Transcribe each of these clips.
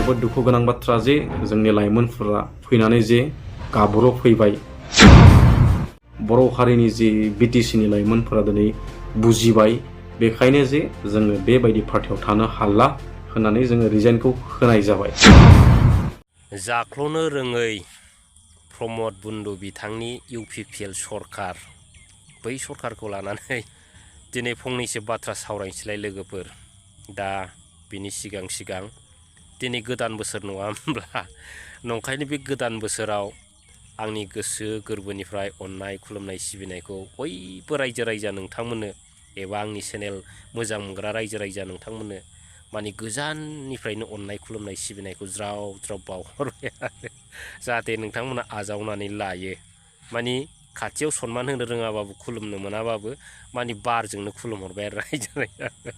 जोबोद दुखु गोनां बाथ्रा जे जोंनि लाइमोनफोरा फैनानै जे गाब्र' फैबाय। बर' हारिनि जे बिटिसिनि लाइमोनफोरा दिनै बुजिबाय, बेखायनो जे जोङो बेबायदि पार्टियाव थानो हाला होननानै जोङो रिजाइनखौ होनाय जाबाय। जाख्ल'नो रोङै प्रमद बन्धु बिथांनि UPPL सरकार, बै सरकारखौ लानानै दिनै फंनैसो बाथ्रा सावरायनोसैलाय लोगोफोर। दा बिनि सिगां दिनै गोदान बोसोर नङा होनब्ला, नंखायनो बे गोदान बोसोराव आंनि गोसो गोरबोनिफ्राय अननाय खुलुमनाय सिबिनायखौ बयबो रायजो राजा नोंथांमोननो एबा आंनि चेनेल मोजां मोनग्रा रायजो राजा नोंथांमोननो माने गोजाननिफ्रायनो अननाय खुलुमनाय सिबिनायखौ ज्राव ज्राव बावहरबाय आरो जाहाथे नोंथांमोना आजावनानै लायो। माने खाथियाव सनमान होनो रोङाबाबो खुलुमनो मोनाबाबो माने बारजोंनो खुलुमहरबाय आरो रायजो राजा।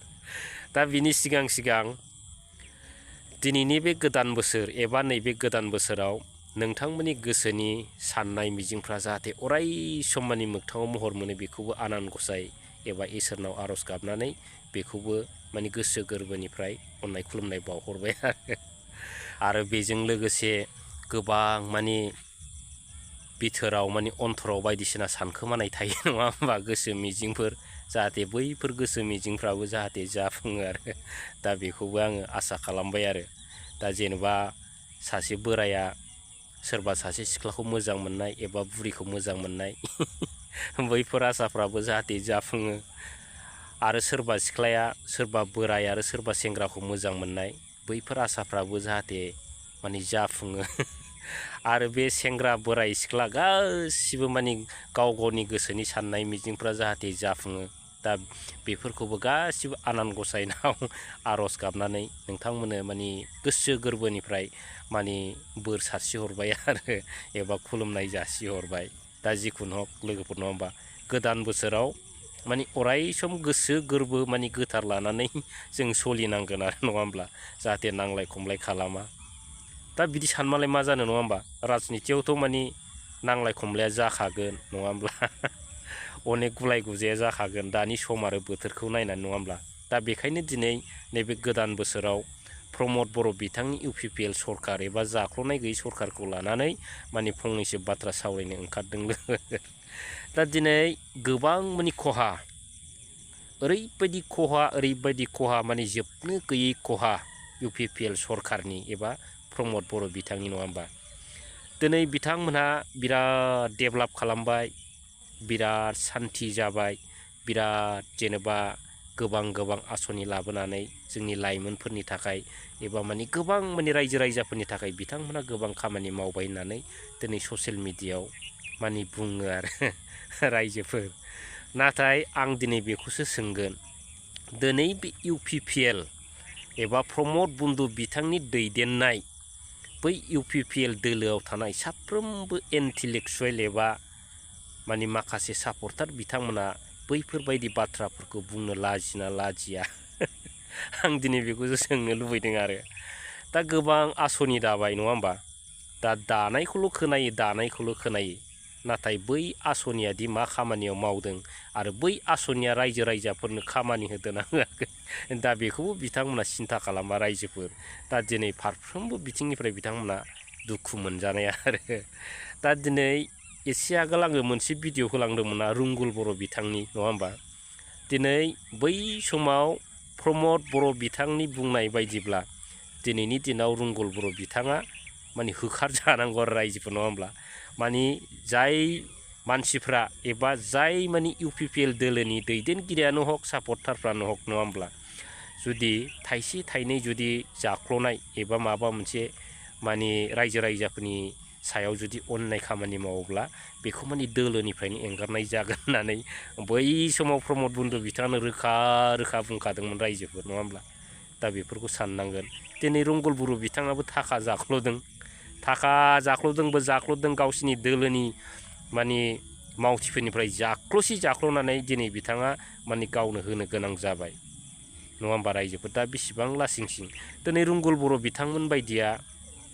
दा बिनि सिगां दिनैनि बे गोदान बोसोर एबा नैबे गोदान बोसोराव नोंथांमोननि गोसोनि साननाय मिजिंफ्रा जाहाथे अराय सम माने मोगथाङाव महर मोनो, बेखौबो आनान गसाइ एबा इसोरनाव आर'ज गाबनानै बेखौबो माने गोसो गोरबोनिफ्राय अननाय खुलुमनाय बावहरबाय आरो बेजों लोगोसे गोबां माने बिथोराव माने अन्तराव बायदिसिना सानखोमानाय थायो नङा होमबा, गोसो मिजिंफोर, जाहाथे बैफोर गोसो मिजिंफ्राबो जाहाथे जाफुङो आरो दा बेखौबो आङो आसा खालामबाय आरो। दा जेनेबा सासे बोराया सोरबा सासे सिख्लाखौ मोजां मोननाय एबा बुरिखौ मोजां मोननाय बैफोर आसाफ्राबो जाहाथे जाफुङो, आरो सोरबा सिख्लाया सोरबा बोराय आरो सोरबा सेंग्राखौ मोजां मोननाय बैफोर आसाफ्राबो जाहाथे माने जाफुङो आरो बे सेंग्रा बोराय सिख्ला गासिबो माने गाव गावनि गोसोनि साननाय मिजिंफ्रा जाहाथे जाफुङो। दा बेफोरखौबो गासिबो आनान गसाइनाव आर'ज गाबनानै नोंथांमोननो माने गोसो गोरबोनिफ्राय माने बोर सारस्रिहरबाय आरो एबा खुलुमनाय जासिहरबाय। दा जिखुनु हक लोगोफोर, नङा होमबा, गोदान बोसोराव माने अराय सम गोसो गोरबो माने गोथार लानानै जों सोलिनांगोन आरो, नङा होमब्ला, जाहाथे नांलाय खमलाय खालामा। दा बिदि सानमालाय मा जानो, नङा होमबा, राजनितियावथ' माने नांलाय खमलाया जाखागोन, नङा होमब्ला अनेक गुलाय गुजाया जाखागोन दानि सम आरो बोथोरखौ नायनानै, नङा होमब्ला। दा बेखायनो दिनै नैबे गोदान बोसोराव प्रमद बर' बिथांनि UPPL सरकार एबा जाख्ल'नाय गैयै सरकारखौ लानानै माने फंनैसो बाथ्रा सावरायनो ओंखारदों। दा दिनै गोबां माने खहा, ओरैबायदि खहा माने जोबनो गैयै खहा UPPL सरकारनि एबा प्रमद बर' बिथांनि, नङा होमबा। दिनै बिथांमोनहा बिराद डेभेलप खालामबाय, बिराद सान्थि जाबाय, बिराद जेनेबा गोबां आसनि लाबोनानै जोंनि लाइमोनफोरनि थाखाय एबा माने गोबां माने रायजो राजाफोरनि थाखाय बिथांमोनहा गोबां खामानि मावबाय होननानै दिनै ससियेल मिडियायाव माने बुङो आरो रायजोफोर। नाथाय आं दिनै बेखौसो सोंगोन, दिनै बे UPPL एबा प्रमद बन्धु बिथांनि दैदेननाय बै UPPL दोलोआव थानाय साफ्रोमबो इन्टेलेक्सुवेल एबा माने माखासे सापर्टार बिथांमोना बैफोरबायदि बाथ्राफोरखौ बुंनो लाजिना लाजिया आं दिनै बेखौसो सोंनो लुबैदों आरो। दा गोबां आसनि दाबाय, नङा होमबा, दा दानायखौल' खोनायो, नाथाय बै आसनियादि मा खामानियाव मावदों आरो बै आसनिया रायजो राजाफोरनो खामानि होदोंना होआखै, दा बेखौबो बिथांमोना सिन्था खालामा रायजोफोर। दा दिनै फारफ्रोमबो बिथिंनिफ्राय बिथांमोना दुखु मोनजानाय आरो। दा दिनै एसे आगोल आङो मोनसे भिडिअ होलांदोंमोन ना रुंगुल बर' बिथांनि, नङा होमबा। दिनै बै समाव प्रमद बर' बिथांनि बुंनाय बायदिब्ला दिनैनि दिनाव रुंगुल बर' बिथाङा माने होखार जानांगौ आरो रायजोफोर, नङा होमब्ला। माने जाय मानसिफ्रा एबा जाय माने UPPL दोलोनि दैदेनगिरियानो हक सापर्टारफ्रानो हक, नङा होमब्ला, जुदि थाइसे थाइनै जुदि जाख्ल'नाय एबा माबा मोनसे माने रायजो राजाफोरनि सायाव जुदि अननाय खामानि मावोब्ला बेखौ माने दोलोनिफ्रायनो एंगारनाय जागोन होननानै बै समाव प्रमद बन्धु बिथाङानो रोखा बुंखादोंमोन रायजोफोर, नङा होमब्ला। दा बेफोरखौ साननांगोन। दिनै रुंगुल बर' बिथाङाबो थाखा जाख्ल'दों गावसिनि दोलोनि माने मावथिफोरनिफ्राय जाख्ल'नानै दिनै बिथाङा माने गावनो होनो गोनां जाबाय, नङा होमबा रायजोफोर। दा बेसेबां लासिंसिं दिनै रुंगुल बर' बिथांमोन बायदिया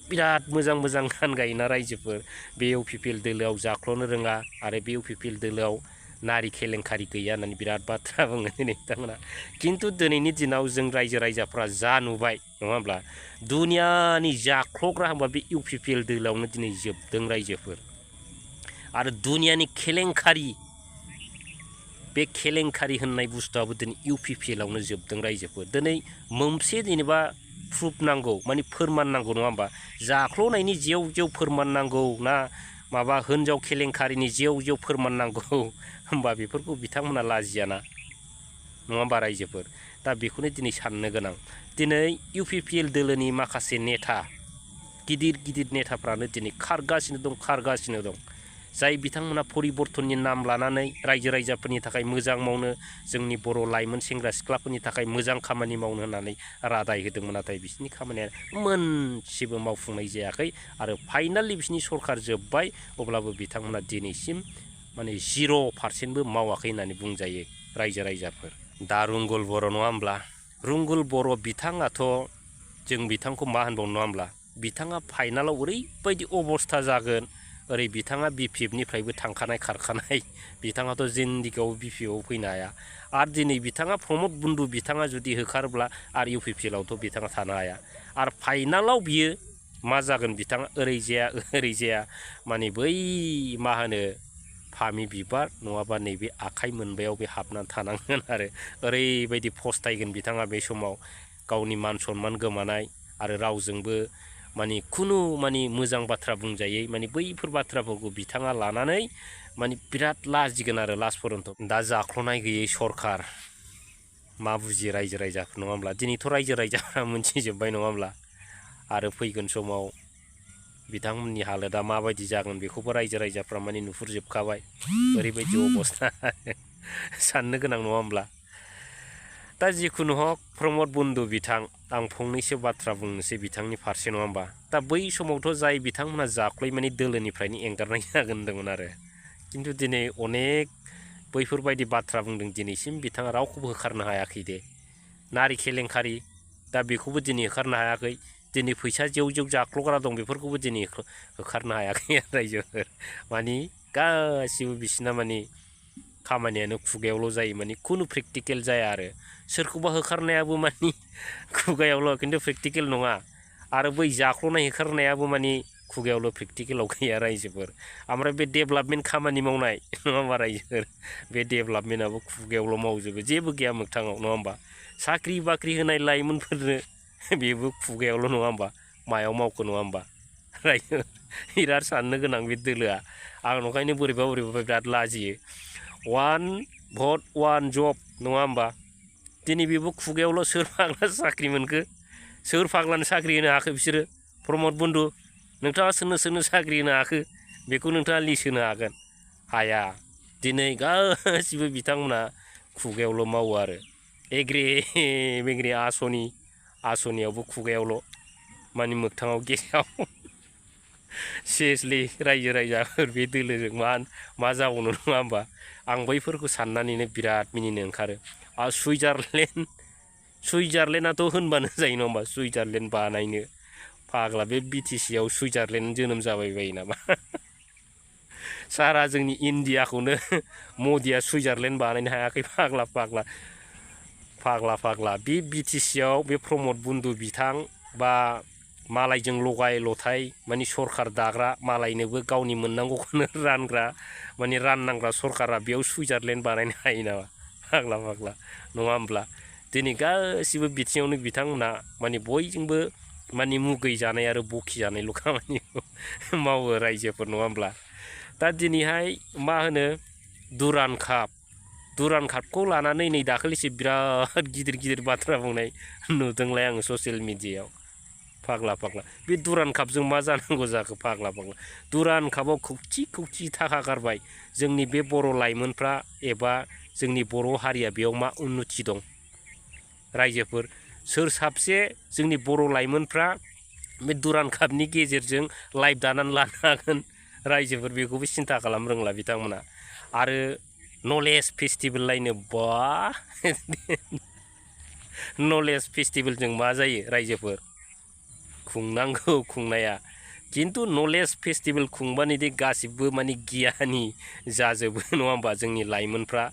बिराद मोजां गान गायोना रायजोफोर, बे UPPL दोलोआव जाख्ल'नो रोङा आरो बे UPPL दोलोआव नारि केलेंकारि गैया होननानै बिराद बाथ्रा बुङो दिनै बिथांमोना खिन्थु दिनैनि दिनाव जों रायजो राजाफ्रा जा नुबाय नङा होमब्ला दुनियानि जाख्लग्रा होनबा बे UPPL दोलावनो दिनै जोबदों रायजोफोर आरो दुनियानि केलेंकारि बे केलेंकारि होननाय बुस्थुआबो दिनै UPPL आवनो जोबदों रायजोफोर दिनै मोनसे जेनेबा प्रुफ नांगौ माने फोरमान नांगौ नङा होमबा जाख्ल'नायनि जेव जेव फोरमान नांगौ ना माबा हिनजाव केलेंकारिनि जेव जेव फोरमान नांगौ होमबा बेफोरखौ बिथांमोना लाजियाना नङा होमबा रायजोफोर दा बेखौनो दिनै साननो गोनां दिनै UPPL दोलोनि माखासे नेता गिदिर गिदिर नेताफ्रानो दिनै खारगासिनो दं जाय बिथांमोना परिबर्तननि नाम लानानै रायजो राजाफोरनि थाखाय मोजां मावनो जोंनि बर' लाइमोन सेंग्रा सिख्लाफोरनि थाखाय मोजां खामानि मावनो होननानै रादाय होदोंमोन नाथाय बिसोरनि खामानिया मोनसेबो मावफुंनाय जायाखै आरो फाइनालि बिसोरनि सरखार जोब्बाय अब्लाबो बिथांमोना दिनैसिम माने 0%बो मावाखै होननानै बुंजायो रायजो राजाफोर दा रुंगुल बर' नङा होमब्ला रुंगुल बर' बिथाङाथ' जों बिथांखौ मा होनबावनो नङा होमब्ला बिथाङा फाइनालाव ओरैबायदि अबस्था जागोन ओरै बिथाङा BPFनिफ्रायबो थांखानाय खारखानाय बिथाङाथ' जिन्दिगाव BPFआव फैनो हाया आरो दिनै बिथाङा प्रमद बन्दु बिथाङा जुदि होखारब्ला आरो UPPLआवथ' बिथाङा थानो हाया आरो फाइनालाव बियो मा जागोन बिथाङा ओरै जाया माने बै मा होनो फामि बिबार नङाबा नैबे आखाइ मोनबायाव बे हाबनानै थानांगोन आरो ओरैबायदि फस्थायगोन बिथाङा बे समाव गावनि मान सन्मान गोमानाय आरो रावजोंबो माने खुनु माने मोजां बाथ्रा बुंजायै माने बैफोर बाथ्राफोरखौ बिथाङा लानानै माने बिराद लाजिगोन आरो लास्ट पर्यन्त दा जाख्ल'नाय गैयै सरखार मा बुजियो रायजो राजाफोर नङा होमब्ला दिनैथ' रायजो राजाफ्रा मोनथिजोब्बाय नङा होमब्ला आरो फैगोन समाव बिथांमोननि हालोदा माबायदि जागोन बेखौबो रायजो राजाफ्रा माने नुहुरजोबखाबाय ओरैबायदि अबस्था साननो गोनां नङा होमब्ला दा जिखुनु हक प्रमद बन्दु बिथां आं फंनैसो बाथ्रा बुंनोसै बिथांनि फारसे नङा होमबा दा बै समावथ' जाय बिथांमोना जाख्लय माने दोलोनिफ्रायनो एंगारनाय जागोन होनदोंमोन आरो खिन्थु दिनै अनेक बैफोरबायदि बाथ्रा बुंदों दिनैसिम बिथाङा रावखौबो होखारनो हायाखै दे नारि केलेंकारि दा बेखौबो दिनै होखारनो हायाखै दिनै फैसा जेव जेव जाख्ल'ग्रा दं बेफोरखौबो दिनै होखारनो हायाखै रायजोफोर माने गासिबो बिसिना माने खामानियानो खुगायावल' जायो माने खुनु प्रेक्टिकेल जाया आरो सोरखौबा होखारनायाबो माने खुगायावल' खिन्थु प्रेक्टिकेल नङा आरो बै जाख्ल'नाय होखारनायाबो माने खुगायावल' प्रेक्टिकेलाव गैया रायजोफोर ओमफ्राय बे डेभेलपमेन्ट खामानि मावनाय नङा होमबा रायजोफोर बे डेभेलपमेन्टआबो खुगायावल' मावजोबो जेबो गैया मोगथाङाव नङा होमबा साख्रि बाख्रि होनाय लाइमोनफोरनो बेबो खुगायावल' नङा होमबा मायाव मावखो नङा होमबा रायजो बिराद साननो गोनां बे दोलोआ आं नंखायनो बोरैबा बिराद लाजियो 1 भट 1 जब नङा होमबा दिनै बेबो खुगायावल' सोर फाग्ला साख्रि मोनखो सोर फाग्लानो साख्रि होनो हाखो बिसोरो प्रमद बन्दु नोंथाङा सोरनो साख्रि होनो हाखो बेखौ नोंथाङा लिस्ट होनो हागोन हाया दिनै गासिबो बिथांमोना खुगायावल' मावो आरो एग्रे आसनियावबो खुगायावल' माने मोगथाङाव गेसाव सिरियासलि रायजो राजाफोर बे दोलोजों मा जाबावनो नङा होमबा आं बैफोरखौ साननानैनो बिराद मिनिनो ओंखारो आरो सुइजारलेण्डआथ' होनबानो जायो नङा होमबा सुइजारलेण्ड बानायनो फाग्ला बे BTCआव सुइजारलेण्ड जोनोम जाबाय बायो नामा सारा जोंनि इण्डियाखौनो मदिया सुइजारलेण्ड बानायनो हायाखै फाग्ला बे BTCआव बे प्रमद बन्दु बिथां बा मालायजों लगाय लथाय माने सरखार दाग्रा मालायनोबो गावनि मोननांगौखौनो रानग्रा माने राननांग्रा सरकारा बेयाव सुइजारलेण्ड बानायनो हायो नामा फाग्ला नङा होमब्ला दिनै गासिबो बिथिङावनो बिथांमोना माने बयजोंबो माने मुगै जानाय आरो बखि जानायल' खामानिखौ मावो रायजोफोर नङा होमब्ला दा दिनैहाय मा होनो दुरान कापखौ लानानै नै दाखालिसो बिराद गिदिर बाथ्रा बुंनाय नुदोंलाय आङो ससियेल मिडियायाव फाग्ला बे दुरान कापजों मा जानांगौ जाखो फाग्ला दुरान कापआव खौथि थाखा गारबाय जोंनि बे बर' लाइमोनफ्रा एबा जोंनि बर' हारिया बेयाव मा उन्नति दं रायजोफोर सोर साबसे जोंनि बर' लाइमोनफ्रा बे दुरान कापनि गेजेरजों लाइफ दानानै लानो हागोन रायजोफोर बेखौबो सिन्था खालाम रोंला बिथांमोना आरो नलेज फेस्टिभेल लायनो बा नलेज फेस्टिभेलजों मा जायो रायजोफोर खुंनांगौ खुंनाया किन्तु नलेज फेस्टिवल खुंबानिदि गासिबो माने गियानि जाजोबो नङा होमबा जोंनि लाइमोनफ्रा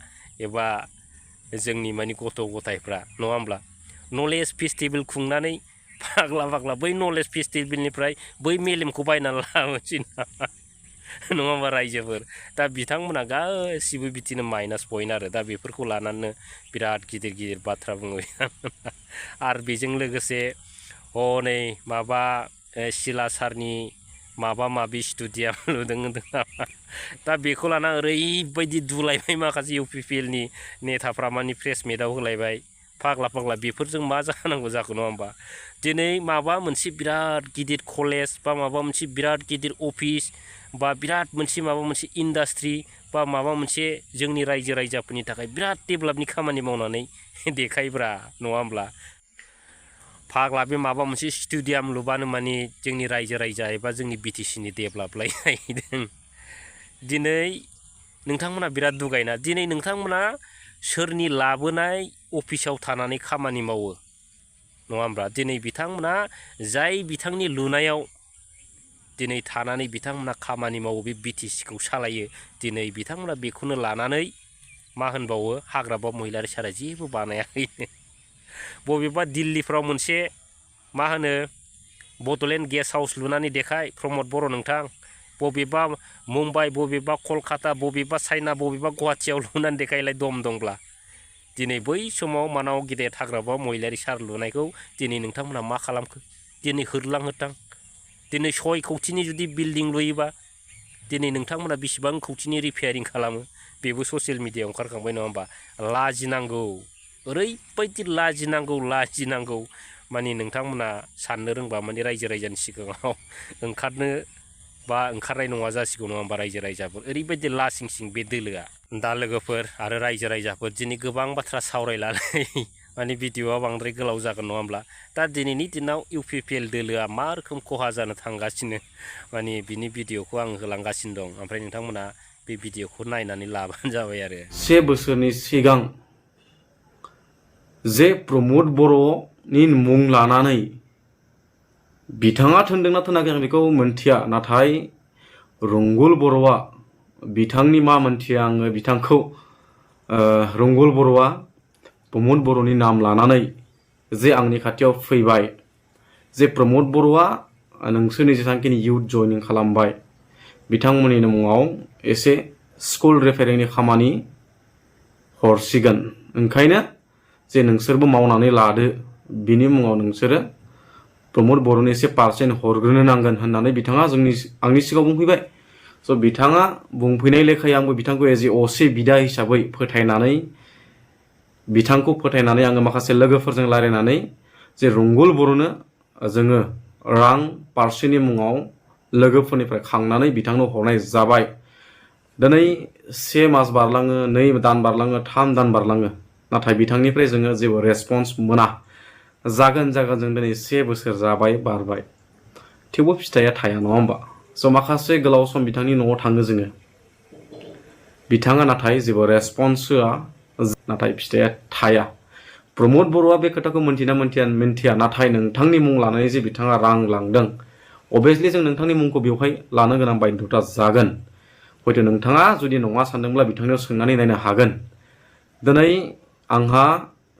एबा जोंनि माने गथ' गथायफ्रा नङा होमब्ला नलेज फेस्टिवल खुंनानै फाग्ला फाग्ला बै नलेज फेस्टिवलनिफ्राय बै मेलेमखौ बायना लाबोसै नङा होमबा रायजोफोर दा बिथांमोना गासिबो बिदिनो माइनास पइन्ट आरो दा बेफोरखौ लानानै बिराद गिदिर गिदिर बाथ्रा बुङो आरो बेजों लोगोसे हनै माबा सिलासारनि माबा माबि स्टुडियाम लुदों होनदों नामा दा बेखौ लाना ओरैबायदि दुलायबाय माखासे इउपिपिएलनि नेताफ्रा माने प्रेस मिटआव होलायबाय फाग्ला फाग्ला बेफोरजों मा जानांगौ जाखो नङा होमबा दिनै माबा मोनसे बिराद गिदिर कलेज बा माबा मोनसे बिराद गिदिर अफिस बा बिराद मोनसे माबा मोनसे इन्डास्ट्रि बा माबा मोनसे जोंनि रायजो राजाफोरनि थाखाय बिराद डेभेलपनि खामानि मावनानै देखायब्रा नङा होमब्ला फाग्ला बे माबा मोनसे स्टेडियाम लुबानो माने जोंनि रायजो राजा एबा जोंनि बिटिसिनि डेभेलप लायदों दिनै नोंथांमोना बिराद दुगायना दिनै नोंथांमोना सोरनि लाबोनाय अफिसाव थानानै खामानि मावो नङा होमब्ला दिनै बिथांमोना जाय बिथांनि लुनायाव दिनै थानानै बिथांमोना खामानि मावो बे बिटिसिखौ सालायो दिनै बिथांमोना बेखौनो लानानै मा होनबावो हाग्राबा महिलारि सारा जेबो बानायाखै बबेबा दिल्लीफ्राव मोनसे मा होनो बड'लेण्ड गेस्ट हाउस लुनानै देखाय प्रमद बर' नोंथां बबेबा मुम्बाइ बबेबा कलकाता बबेबा चाइना बबेबा गुवाहाटियाव लुनानै देखायलाय दम दंब्ला दिनै बै समाव मानाव गेदेर हाग्राबा महिलारि सार लुनायखौ दिनै नोंथांमोना मा खालामखो दिनै होरलां होथां दिनै 6 कौटिनि जुदि बिल्डिं लुयोबा दिनै नोंथांमोना बेसेबां कौटिनि रिपेयारिं खालामो बेबो ससियेल मिडियायाव ओंखारखांबाय नङा होमबा लाजिनांगौ ओरैबायदि लाजिनांगौ माने नोंथांमोना साननो रोंबा माने रायजो राजानि सिगाङाव ओंखारनो बा ओंखारनाय नङा जासिगौ नङा होमबा रायजो राजाफोर ओरैबायदि लासिंसिं बे दोलोआ दा लोगोफोर आरो रायजो राजाफोर दिनै गोबां बाथ्रा सावरायलानै माने भिडिअआ बांद्राय गोलाव जागोन नङा होमब्ला दा दिनैनि दिनाव इउपिपिएल दोलोआ मा रोखोम खहा जानो थांगासिनो माने बिनि भिडिअखौ आं होलांगासिनो दं ओमफ्राय नोंथांमोना बे भिडिअखौ नायनानै लाबानो जाबाय आरो 1 बोसोरनि सिगां जे प्रमद बर'नि मुं लानानै बिथाङा थोनदोंना थोनाखै आं बेखौ मोनथिया नाथाय रंगुल बर'आ बिथांनि मा मोनथिया आङो बिथांखौ रंगुल बर'आ प्रमद बर'नि नाम लानानै जे आंनि खाथियाव फैबाय जे प्रमद बर'आ नोंसोरनि जेसांखिनि इउथ जयनिं खालामबाय बिथांमोननि मुङाव एसे स्कुल रिपेयारिंनि खामानि हरसिगोन ओंखायनो जे नोंसोरबो मावनानै लादो बिनि मुङाव नोंसोरो प्रमद बर'नि एसे पार्सेन्ट हरग्रोनो नांगोन होननानै बिथाङा आंनि सिगाङाव बुंफैबाय स' बिथाङा बुंफैनाय लेखायै आंबो बिथांखौ एज ए असे बिदा हिसाबै बिथांखौ फोथायनानै आङो माखासे लोगोफोरजों रायलायनानै जे रंगुल बर'नो जोङो रां पार्सेन्टनि मुङाव लोगोफोरनिफ्राय खांनानै बिथांनो हरनाय जाबाय दिनै 1 मास बारलाङो 2 दान बारलाङो 3 दान बारलाङो नाथाय बिथांनिफ्राय जोङो जेबो रेसपन्स मोना जागोन जों दिनै 1 बोसोर जाबाय बारबाय थेवबो फिथाइया थाया नङा होमबा स' माखासे गोलाव सम बिथांनि न'आव थाङो जोङो बिथाङा नाथाय जेबो रेसपन्स होआ नाथाय फिथाइया थाया प्रमद बर'आ बे खोथाखौ मिन्थिया नाथाय नोंथांनि मुं लानानै जे बिथाङा रां लांदों अबियसलि जों नोंथांनि मुंखौ बेवहाय लानो गोनां बाध्यता जागोन हयथ' नोंथाङा जुदि नङा सानदोंब्ला बिथांनियाव सोंनानै नायनो हागोन दिनै आंहा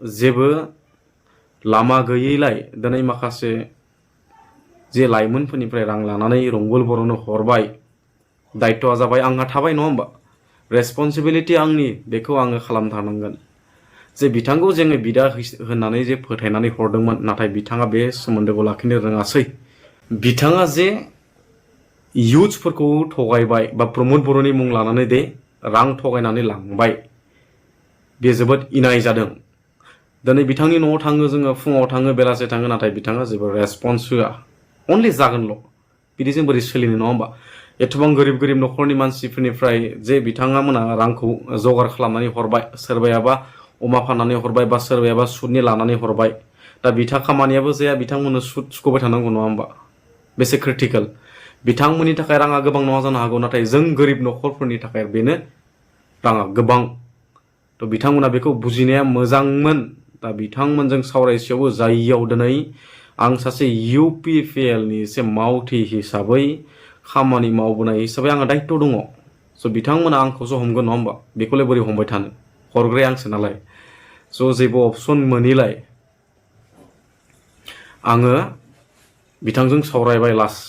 जेबो लामा गैयैलाय दिनै माखासे जे लाइमोनफोरनिफ्राय रां लानानै रंगुल बर'नो हरबाय दायित्वआ जाबाय आंहा थाबाय नङा होमबा रेसपन्सिबिलिटि आंनि बेखौ आङो खालामथारनांगोन जे बिथांखौ जोङो बिदा होननानै जे फोथायनानै हरदोंमोन नाथाय बिथाङा बे सोमोन्दोखौ लाखिनो रोङासै बिथाङा जे इयुथ्सफोरखौ थगायबाय बा प्रमद बर'नि मुं लानानै दे रां थगायनानै लांबाय बे जोबोद इनाय जादों दिनै बिथांनि न'आव थाङो जोङो फुङाव थाङो बेलासे थाङो नाथाय बिथाङा जेबो रेसपन्स होआ अनलि जागोनल' बिदिजों बोरै सोलिनो नङा होमबा एथबां गोरिब न'खरनि मानसिफोरनिफ्राय जे बिथांमोना रांखौ जगार खालामनानै हरबाय सोरबायाबा अमा फाननानै हरबाय बा सोरबायाबा सुदनि लानानै हरबाय दा बिथा खामानियाबो जाया बिथांमोननो सुद सुख'बाय थानांगौ नङा होमबा बेसे क्रिटिकेल बिथांमोननि थाखाय राङा गोबां नङा जानो हागौ नाथाय जों गोरिब न'खरफोरनि थाखाय बेनो राङा गोबां थ' बिथांमोना बेखौ बुजिनाया मोजांमोन दा बिथांमोनजों सावरायसेयावबो जायियाव दिनै आं सासे UPPL नि से मावथि हिसाबै खामानि मावबोनाय हिसाबै आंहा दायित्व दङ स' बिथांमोना आंखौसो हमगोन नङा होमबा बेखौलाय बोरै हमबाय थानो हरग्राया आंसो नालाय स' जेबो अपसन मोनैलाय आङो बिथांजों सावरायबाय लास्ट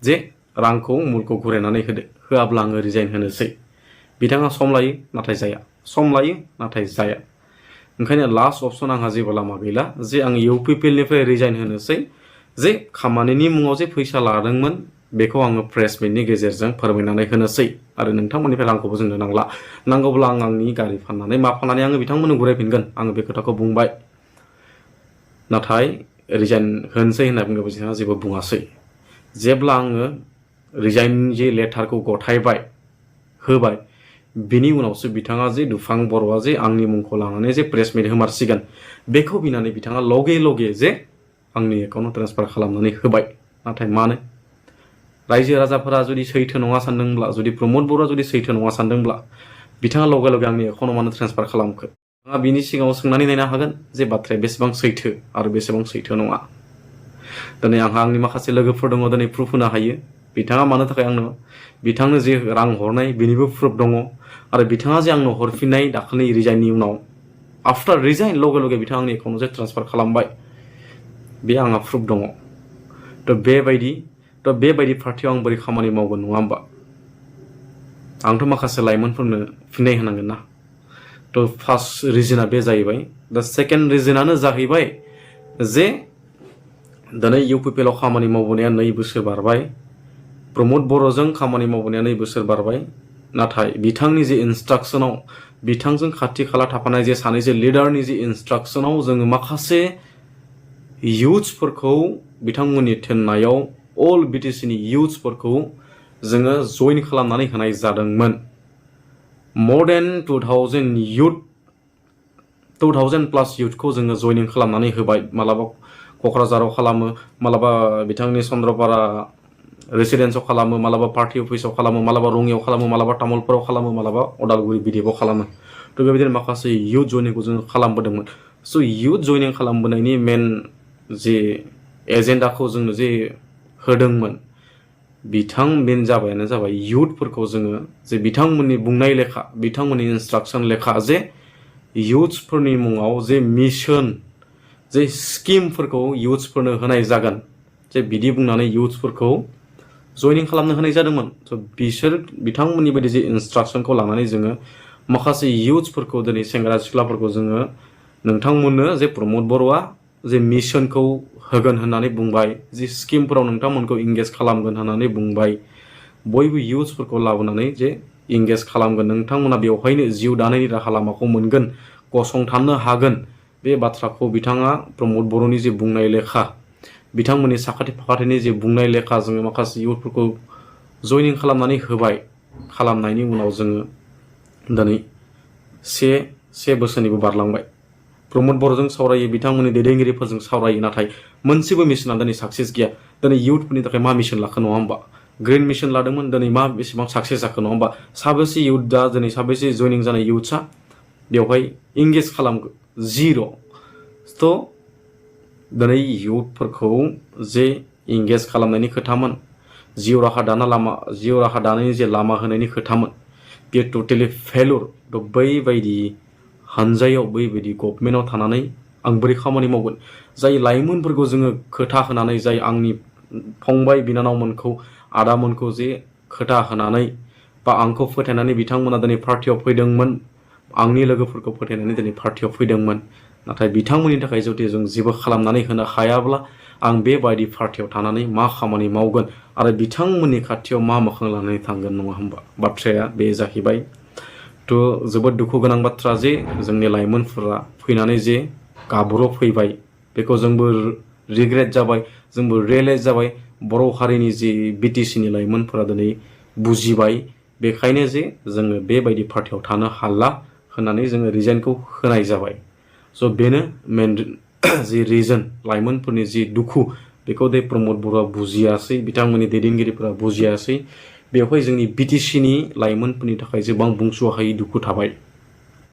जे रांखौ मुलखौ घुरायनानै होदो होआब्ला आङो रिजाइन होनोसै बिथाङा सम लायो नाथाय जाया सम लायो नाथाय जाया ओंखायनो लास्ट अपसन आंहा जेबो लामा गैला जे आं UPPL निफ्राय रिजाइन होनोसै जे खामानिनि मुङाव जे फैसा लादोंमोन बेखौ आङो प्रेस मिटनि गेजेरजों फोरमायनानै होनोसै आरो नोंथांमोननिफ्राय रांखौबो जोंनो नांला नांगौब्ला आं आंनि गारि फाननानै मा फाननानै आङो बिथांमोननो घुरायफिनगोन आङो बे खोथाखौ बुंबाय नाथाय रिजाइन होनोसै होनना बुङोब्ला बिथाङा जेबो बुङासै जेब्ला आङो रिजाइन जे लेटारखौ गथायबाय होबाय बिनि उनावसो बिथाङा जे दुफां बर'आ जे आंनि मुंखौ लानानै जे प्रेस मिट होमारसिगोन बेखौ बिनानै बिथाङा लगे लगे जे आंनि एकाउन्टाव ट्रेन्सफार खालामनानै होबाय नाथाय मानो रायजो राजाफोरा जुदि सैथो नङा सानदोंब्ला जुदि प्रमद बर'आ जुदि सैथो नङा सानदोंब्ला बिथाङा लगे लगे आंनि एकाउन्टाव मानो ट्रेन्सफार खालामखो नोंथाङा बिनि सिगाङाव सोंनानै नायनो हागोन जे बाथ्राया बेसेबां सैथो आरो बेसेबां सैथो नङा दिनै आंहा आंनि माखासे लोगोफोर दङ दिनै प्रुफ होनो हायो बिथाङा मानो थाखाय आंनो बिथांनो जे रां हरनाय बेनिबो प्रुफ दङ आरो बिथाङा जे आंनो हरफिननाय दाखालि रिजाइननि उनाव आफ्टार रिजाइन लगे लगे बिथाङा आंनि एकाउन्टाव जे ट्रेन्सफार खालामबाय बे आंहा प्रुफ दङ थ' बेबायदि पार्टियाव आं बोरै खामानि मावगोन नङा होमबा आंथ' माखासे लाइमोनफोरनो फिननाय होनांगोन ना थ' फार्स्ट रिजोना बे जाहैबाय दा सेकेन्ड रिजोनानो जाहैबाय जे दिनै UPPL आव खामानि मावबोनाया 2 बोसोर बारबाय प्रमद बर'जों खामानि मावबोनाया 2 बोसोर बारबाय नाथाय बिथांनि जे इन्सट्राक्शनाव बिथांजों खाथि खाला थाफानाय जे सानैसो लिडारनि जे इन्सट्राक्शनाव जोङो माखासे युथ्सफोरखौ बिथांमोननि थिननायाव अल BTC नि युथ्सफोरखौ जोङो जइन खालामनानै होनाय जादोंमोन more than 2000 प्लास युथखौ जोङो जइनिं खालामनानै होबाय मालाबा क'क्राझाराव खालामो मालाबा बिथांनि चन्द्रपारा रेसिडेन्सआव खालामो मालाबा पार्टी अफिसाव खालामो मालाबा रङियाव खालामो मालाबा तामुलपुराव खालामो मालाबा अदालगुरि बिदिआव खालामो थ' बेबायदिनो माखासे युथ जइनिंखौ जोङो खालामबोदोंमोन स' युथ जइनिं खालामबोनायनि मेन जे एजेन्डाखौ जोंनो जे होदोंमोन बेनो जाबाय युथफोरखौ जोङो जे बिथांमोननि बुंनाय लेखा बिथांमोननि इन्सट्राक्शन लेखा जे युथ्सफोरनि मुङाव जे मिशन जे स्किमफोरखौ युथ्सफोरनो होनाय जागोन जे बिदि बुंनानै युथ्सफोरखौ जइनिं खालामनो होनाय जादोंमोन स' बिसोर बिथांमोननि बायदि जे इन्सट्राक्शनखौ लानानै जोङो माखासे युथ्सफोरखौ दिनै सेंग्रा सिख्लाफोरखौ जोङो नोंथांमोननो जे प्रमद बर'आ जे मिशनखौ होगोन होननानै बुंबाय जे स्किमफोराव नोंथांमोनखौ इंगेज खालामगोन होननानै बुंबाय बयबो युथ्सफोरखौ लाबोनानै जे इंगेज खालामगोन नोंथांमोना बेवहायनो जिउ दानायनि राहा लामाखौ मोनगोन गसंथानो हागोन बे बाथ्राखौ बिथाङा प्रमद बर'नि जे बुंनाय लेखा बिथांमोननि साखाथि फाखाथिनि जे बुंनाय लेखा जोङो माखासे युथफोरखौ जइनिं खालामनानै होबाय खालामनायनि उनाव जोङो दिनै से बोसोरनिबो बारलांबाय प्रमद बर'जों सावरायो बिथांमोननि दैदेनगिरिफोरजों सावरायो नाथाय मोनसेबो मिशना दिनै साक्सेस गैया दिनै युथफोरनि थाखाय मा मिशन लाखो नङा होमबा ग्रिन मिशन लादोंमोन दिनै मा बेसेबां साक्सेस जाखो नङा होमबा साबेसे युथ दा दिनै साबेसे जइनिं जानाय युथ्सआ बेवहाय इंगेज खालामगोन जिर' थ' दिनै युथफोरखौ जे इंगेज खालामनायनि खोथामोन जिउ राहा दानायनि जे लामा होनायनि खोथामोन बेयो टटेलि फेलुर थ' बैबायदि हानजायाव बैबायदि गभर्नमेन्टआव थानानै आं बोरै खामानि मावगोन जाय लाइमोनफोरखौ जोङो खोथा होनानै जाय आंनि फंबाय बिनानावमोनखौ आदामोनखौ जे खोथा होनानै बा आंखौ फोथायनानै बिथांमोना दिनै पार्टियाव फैदोंमोन आंनि लोगोफोरखौ फोथायनानै दिनै पार्टियाव फैदोंमोन नाथाय बिथांमोननि थाखाय जुदि जों जेबो खालामनानै होनो हायाब्ला आं बेबायदि पार्टियाव थानानै मा खामानि मावगोन आरो बिथांमोननि खाथियाव मा मोखां लानानै थांगोन नङा होमबा बाथ्राया बे जाहैबाय थ' जोबोद दुखु गोनां बाथ्रा जे जोंनि लाइमोनफोरा फैनानै जे गाब्र' फैबाय बेखौ जोंबो रिग्रेट जाबाय जोंबो रियेलाइज जाबाय बर' हारिनि जे BTC नि लाइमोनफोरा दिनै बुजिबाय बेखायनो जे जोङो बेबायदि पार्टियाव थानो हाला होननानै जोङो रिजाइनखौ होनाय जाबाय स' बेनो मेन जि रिजन लाइमोनफोरनि जि दुखु बेखौ दे प्रमद बर'आ बुजियासै बिथांमोननि दैदेनगिरिफोरा बुजियासै बेवहाय जोंनि BTC नि लाइमोनफोरनि थाखाय गोबां बुंस' हायै दुखु थाबाय